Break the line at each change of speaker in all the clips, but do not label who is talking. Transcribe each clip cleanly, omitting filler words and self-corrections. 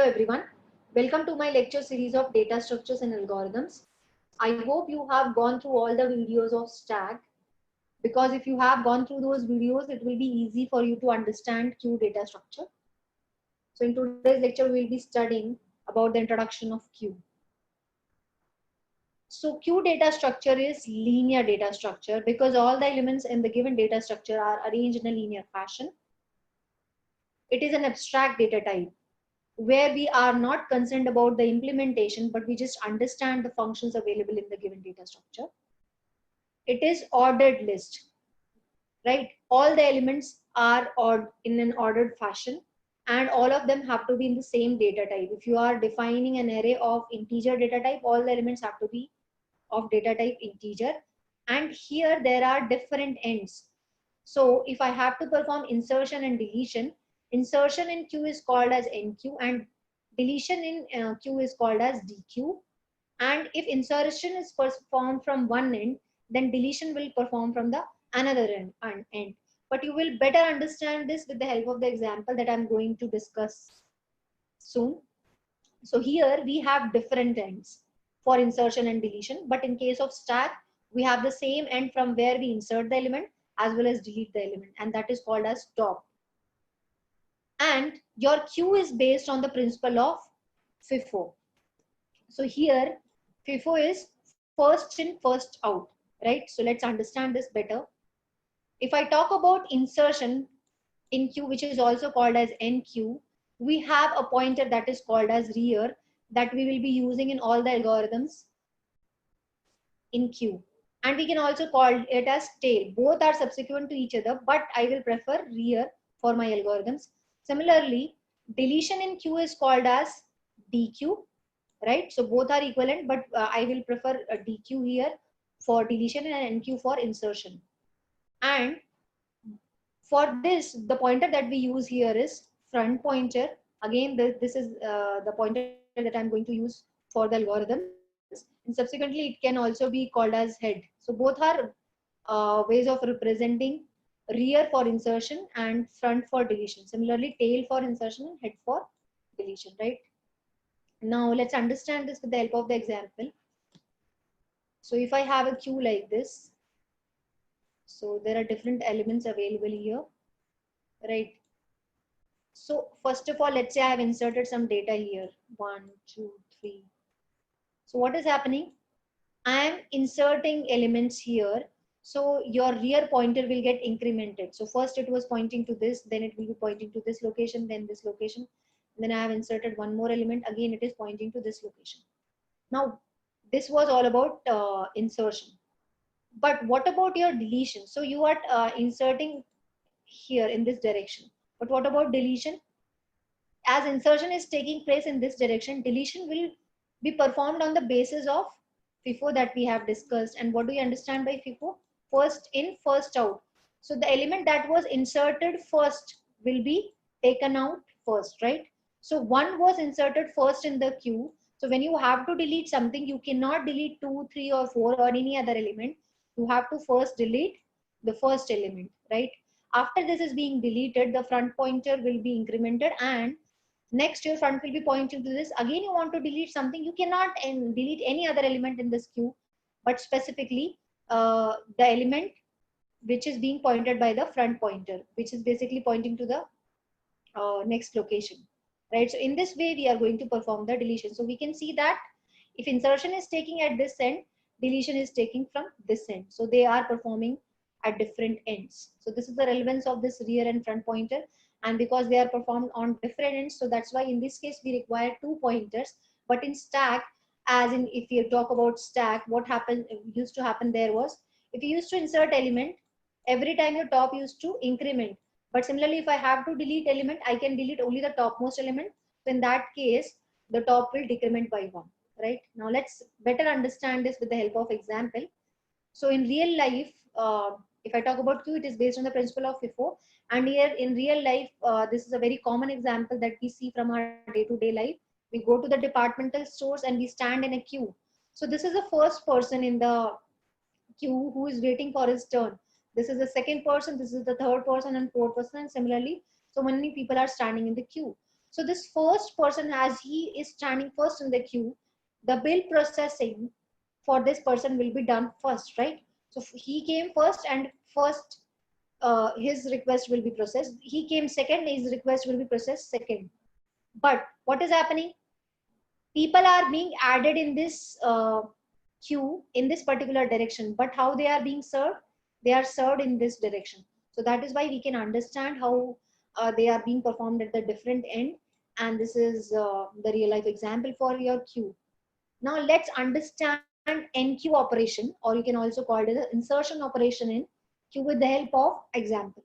everyone. Welcome to my lecture series of data structures and algorithms. I hope you have gone through all the videos of Stack, because if you have gone through those videos, it will be easy for you to understand Q data structure. So in today's lecture, we will be studying about the introduction of Q. So Q data structure is linear data structure because all the elements in the given data structure are arranged in a linear fashion. It is an abstract data type where we are not concerned about the implementation, but we just understand the functions available in the given data structure. It is ordered list, right? All the elements are in an ordered fashion, and all of them have to be in the same data type. If you are defining an array of integer data type, all the elements have to be of data type integer. And here there are different ends. So if I have to perform insertion and deletion, insertion in Q is called as NQ and deletion in Q is called as DQ. And if insertion is performed from one end, then deletion will perform from the another end. But you will better understand this with the help of the example that I'm going to discuss soon. So here we have different ends for insertion and deletion, but in case of stack, we have the same end from where we insert the element as well as delete the element, and that is called as top. And your queue is based on the principle of FIFO. So here FIFO is first in, first out, right? So let's understand this better. If I talk about insertion in queue, which is also called as NQ, we have a pointer that is called as rear that we will be using in all the algorithms in queue. And we can also call it as tail. Both are subsequent to each other, but I will prefer rear for my algorithms. Similarly, deletion in queue is called as DQ, right? So both are equivalent, but I will prefer a DQ here for deletion and NQ for insertion. And for this, the pointer that we use here is front pointer. Again, this is the pointer that I'm going to use for the algorithms. And subsequently, it can also be called as head. So both are ways of representing rear for insertion and front for deletion. Similarly, tail for insertion and head for deletion, right? Now let's understand this with the help of the example. So if I have a queue like this, so there are different elements available here, right? So first of all, let's say I have inserted some data here, 1, 2, 3. So what is happening? I am inserting elements here. So your rear pointer will get incremented. So first it was pointing to this, then it will be pointing to this location, then this location. Then I have inserted one more element. Again, it is pointing to this location. Now, this was all about insertion. But what about your deletion? So you are inserting here in this direction. But what about deletion? As insertion is taking place in this direction, deletion will be performed on the basis of FIFO that we have discussed. And what do you understand by FIFO? First in, first out. So the element that was inserted first will be taken out first, right? So one was inserted first in the queue. So when you have to delete something, you cannot delete 2, 3, or 4 or any other element. You have to first delete the first element, right? After this is being deleted, the front pointer will be incremented, and next your front will be pointing to this. Again, you want to delete something, you cannot delete any other element in this queue, but specifically the element which is being pointed by the front pointer, which is basically pointing to the next location, right? So in this way, we are going to perform the deletion. So we can see that if insertion is taking at this end, deletion is taking from this end. So they are performing at different ends. So this is the relevance of this rear and front pointer. And because they are performed on different ends, so that's why in this case we require 2 pointers. But in stack, as in if you talk about stack, what happened used to happen there was, if you used to insert element, every time your top used to increment. But similarly, if I have to delete element, I can delete only the topmost element. So in that case, the top will decrement by 1, right? Now let's better understand this with the help of example. So in real life, if I talk about Q, it is based on the principle of FIFO. And here in real life, this is a very common example that we see from our day-to-day life. We go to the departmental stores and we stand in a queue. So this is the first person in the queue who is waiting for his turn. This is the second person, this is the third person and fourth person, and similarly, so many people are standing in the queue. So this first person, as he is standing first in the queue, the bill processing for this person will be done first, right? So he came first, and first his request will be processed. He came second, his request will be processed second. But what is happening? People are being added in this queue in this particular direction, but how they are being served? They are served in this direction. So that is why we can understand how they are being performed at the different end. And this is the real life example for your queue. Now let's understand enqueue operation, or you can also call it as an insertion operation in queue with the help of example.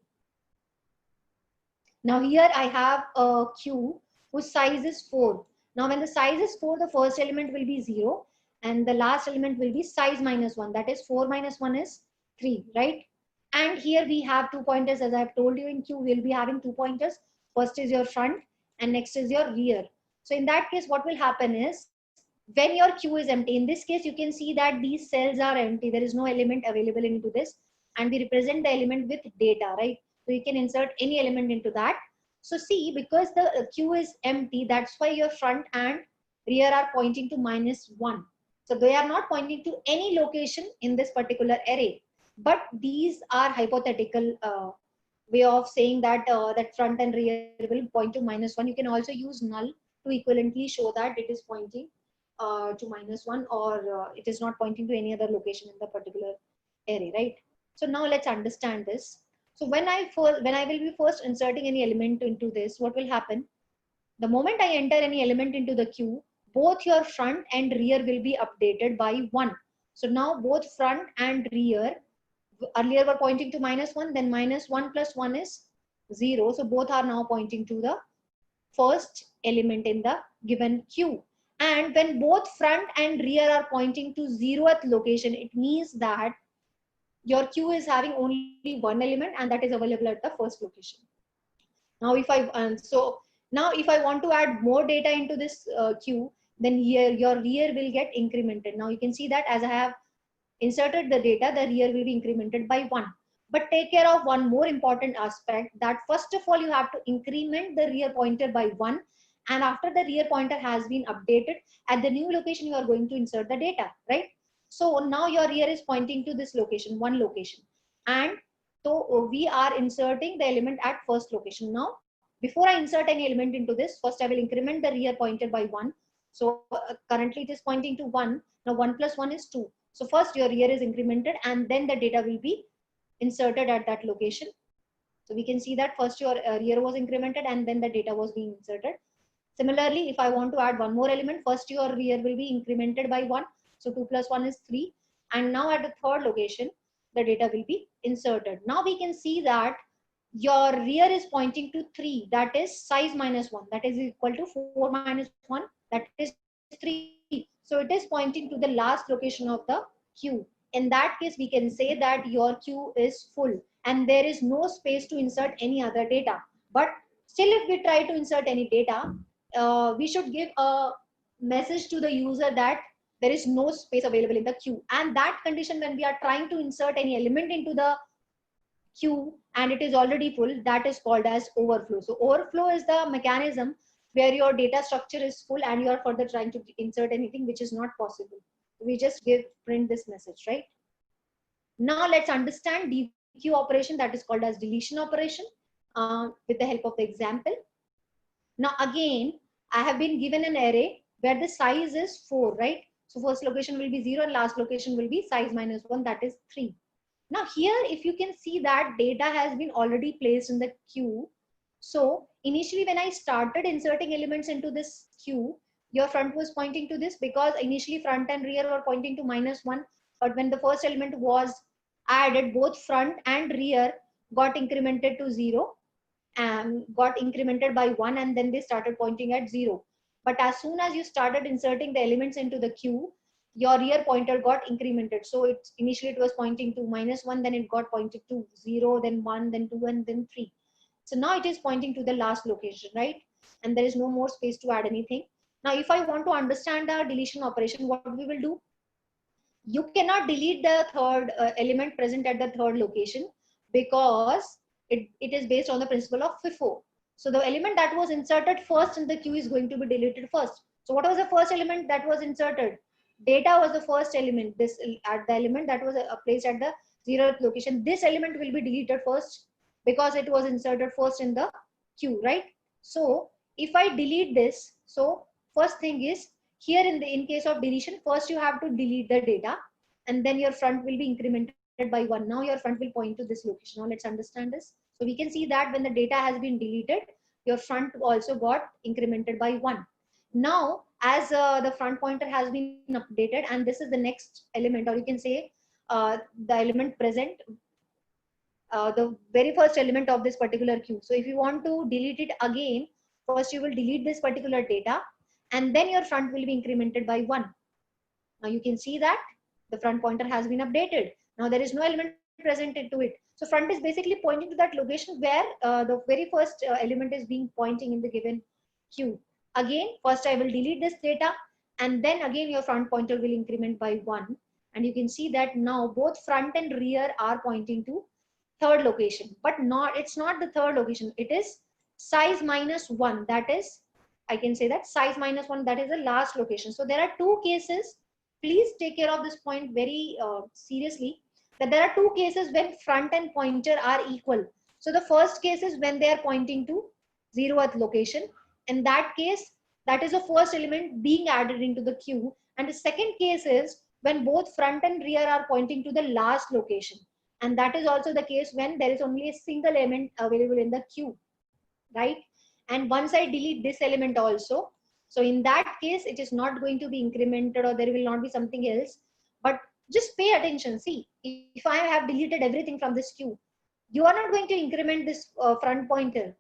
Now here I have a queue whose size is 4. Now when the size is 4, the first element will be 0 and the last element will be size minus 1. That is 4 minus 1 is 3, right? And here we have 2 pointers. As I've told you, in queue we'll be having 2 pointers. First is your front and next is your rear. So in that case, what will happen is, when your queue is empty, in this case you can see that these cells are empty, there is no element available into this, and we represent the element with data, right? So you can insert any element into that. So see, because the queue is empty, that's why your front and rear are pointing to -1. So they are not pointing to any location in this particular array, but these are hypothetical way of saying that that front and rear will point to -1. You can also use null to equivalently show that it is pointing to -1, or it is not pointing to any other location in the particular array, right? So now let's understand this. So when I will be first inserting any element into this, what will happen? The moment I enter any element into the queue, both your front and rear will be updated by 1. So now both front and rear earlier were pointing to -1, then -1 plus 1 is 0. So both are now pointing to the first element in the given queue. And when both front and rear are pointing to 0th location, it means that your queue is having only one element, and that is available at the first location. Now if I now if I want to add more data into this queue, then here your rear will get incremented. Now you can see that as I have inserted the data, the rear will be incremented by 1. But take care of one more important aspect, that first of all you have to increment the rear pointer by 1, and after the rear pointer has been updated, at the new location you are going to insert the data, right? So now your rear is pointing to this location, one location, and so we are inserting the element at first location. Now before I insert any element into this, first I will increment the rear pointer by 1. So currently it is pointing to 1. Now 1 plus 1 is 2. So first your rear is incremented, and then the data will be inserted at that location. So we can see that first your rear was incremented and then the data was being inserted. Similarly, if I want to add one more element, first your rear will be incremented by 1. So 2 plus 1 is 3. And now at the third location, the data will be inserted. Now we can see that your rear is pointing to 3, that is size minus 1, that is equal to 4 minus 1, that is 3. So it is pointing to the last location of the queue. In that case, we can say that your queue is full and there is no space to insert any other data. But still, if we try to insert any data, we should give a message to the user that there is no space available in the queue. And that condition, when we are trying to insert any element into the queue and it is already full, that is called as overflow. So overflow is the mechanism where your data structure is full and you are further trying to insert anything which is not possible. We just print this message, right? Now let's understand dequeue operation, that is called as deletion operation, with the help of the example. Now again, I have been given an array where the size is 4, right? So first location will be 0 and last location will be size minus 1, that is 3. Now here, if you can see that data has been already placed in the queue. So initially when I started inserting elements into this queue, your front was pointing to this because initially front and rear were pointing to -1. But when the first element was added, both front and rear got incremented to 0 and got incremented by 1, and then they started pointing at 0. But as soon as you started inserting the elements into the queue, your rear pointer got incremented. So initially it was pointing to -1, then it got pointed to 0, then 1, then 2, and then 3. So now it is pointing to the last location, right? And there is no more space to add anything. Now if I want to understand the deletion operation, what we will do? You cannot delete the third element present at the third location because it is based on the principle of FIFO. So the element that was inserted first in the queue is going to be deleted first. So what was the first element that was inserted? Data was the first element. This at the element that was placed at the 0th location. This element will be deleted first because it was inserted first in the queue, right? So if I delete this, so first thing is here in case of deletion, first you have to delete the data, and then your front will be incremented by 1. Now your front will point to this location. Now let's understand this. So we can see that when the data has been deleted, your front also got incremented by 1. Now, as the front pointer has been updated, and this is the next element, or you can say the element present, the very first element of this particular queue. So if you want to delete it again, first you will delete this particular data, and then your front will be incremented by 1. Now you can see that the front pointer has been updated. Now there is no element present into it. So front is basically pointing to that location where the very first element is being pointing in the given queue. Again, first I will delete this data, and then again your front pointer will increment by 1. And you can see that now both front and rear are pointing to third location, but it's not the third location. It is size minus 1. That is, I can say that size minus 1, that is the last location. So there are two cases. Please take care of this point very seriously, that there are two cases when front and pointer are equal. So the first case is when they are pointing to 0th location. In that case, that is the first element being added into the queue. And the second case is when both front and rear are pointing to the last location. And that is also the case when there is only a single element available in the queue, right? And once I delete this element also, so in that case, it is not going to be incremented, or there will not be something else. But just pay attention. See, if I have deleted everything from this queue, you are not going to increment this front pointer.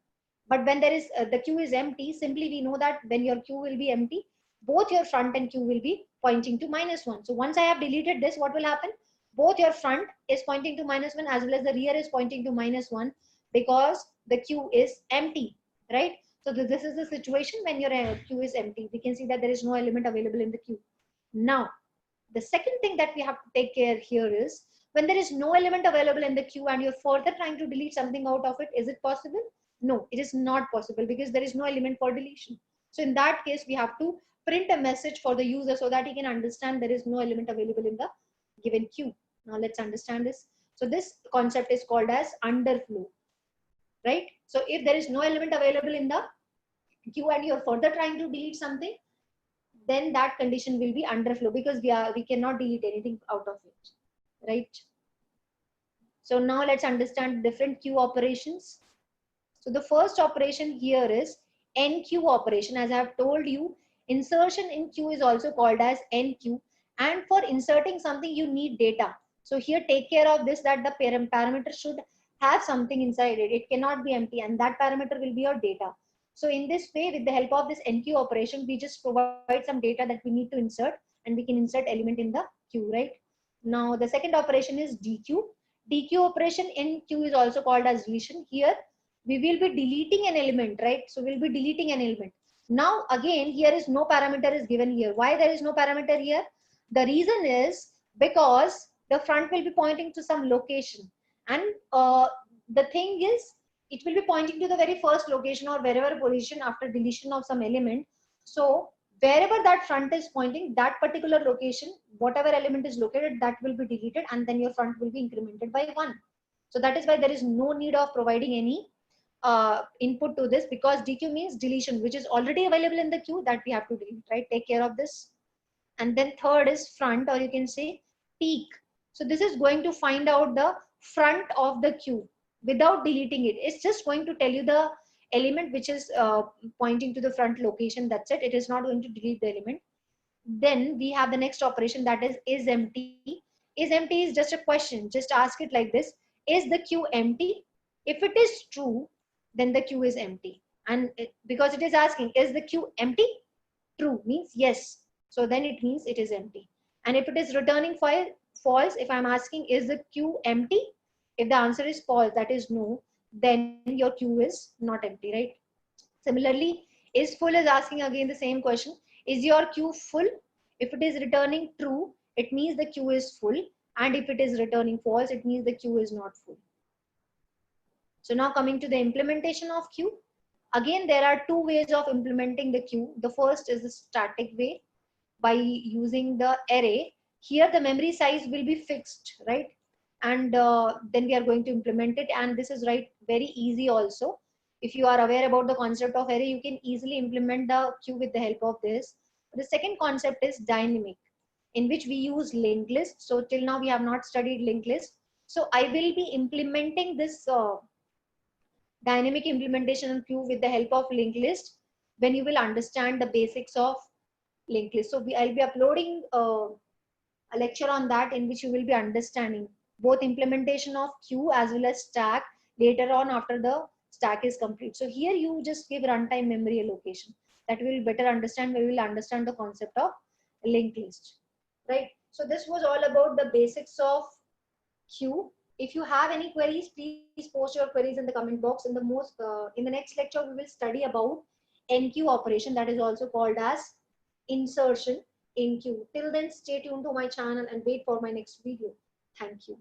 But when there is the queue is empty, simply we know that when your queue will be empty, both your front and queue will be pointing to -1. So once I have deleted this, what will happen? Both your front is pointing to -1 as well as the rear is pointing to -1, because the queue is empty, right? So this is the situation when your queue is empty. We can see that there is no element available in the queue. Now, the second thing that we have to take care here is when there is no element available in the queue and you're further trying to delete something out of it, is it possible? No, it is not possible because there is no element for deletion. So in that case, we have to print a message for the user so that he can understand there is no element available in the given queue. Now let's understand this. So this concept is called as underflow, right? So if there is no element available in the queue and you're further trying to delete something, then that condition will be underflow because we cannot delete anything out of it, right? So now let's understand different queue operations. So the first operation here is enqueue operation. As I have told you, insertion in queue is also called as enqueue, and for inserting something you need data. So here take care of this, that the parameter should have something inside it. It cannot be empty, and that parameter will be your data. So in this way, with the help of this enqueue operation, we just provide some data that we need to insert, and we can insert element in the queue, right? Now the second operation is dequeue. Dequeue operation in queue is also called as deletion. Here we will be deleting an element, right? So we'll be deleting an element. Now again, here is no parameter is given here. Why there is no parameter here? The reason is because the front will be pointing to some location, and the thing is, it will be pointing to the very first location or wherever position after deletion of some element. So wherever that front is pointing, that particular location, whatever element is located, that will be deleted, and then your front will be incremented by 1. So that is why there is no need of providing any input to this, because dequeue means deletion, which is already available in the queue, that we have to delete, right? Take care of this. And then third is front, or you can say peek. So this is going to find out the front of the queue without deleting it. It's just going to tell you the element which is pointing to the front location. That's it. It is not going to delete the element. Then we have the next operation, that is empty. Is empty is just a question. Just ask it like this: is the queue empty? If it is true, then the queue is empty. And because it is asking, is the queue empty? True means yes. So then it means it is empty. And if it is returning false, if I'm asking, is the queue empty? If the answer is false, that is no, then your queue is not empty, right? Similarly, is full is asking again the same question. Is your queue full? If it is returning true, it means the queue is full. And if it is returning false, it means the queue is not full. So now coming to the implementation of queue. Again, there are two ways of implementing the queue. The first is the static way by using the array. Here the memory size will be fixed, right? And then we are going to implement it, and this is right very easy also. If you are aware about the concept of array, you can easily implement the queue with the help of this. The second concept is dynamic, in which we use linked list. So till now we have not studied linked list. So I will be implementing this dynamic implementation and queue with the help of linked list when you will understand the basics of linked list. So I'll be uploading a lecture on that, in which you will be understanding both implementation of queue as well as stack later on after the stack is complete. So here you just give runtime memory allocation. That will better understand, we will understand the concept of linked list, right? So this was all about the basics of queue. If you have any queries, please post your queries in the comment box. In the next lecture, we will study about enqueue operation, that is also called as insertion in queue. Till then, stay tuned to my channel and wait for my next video. Thank you.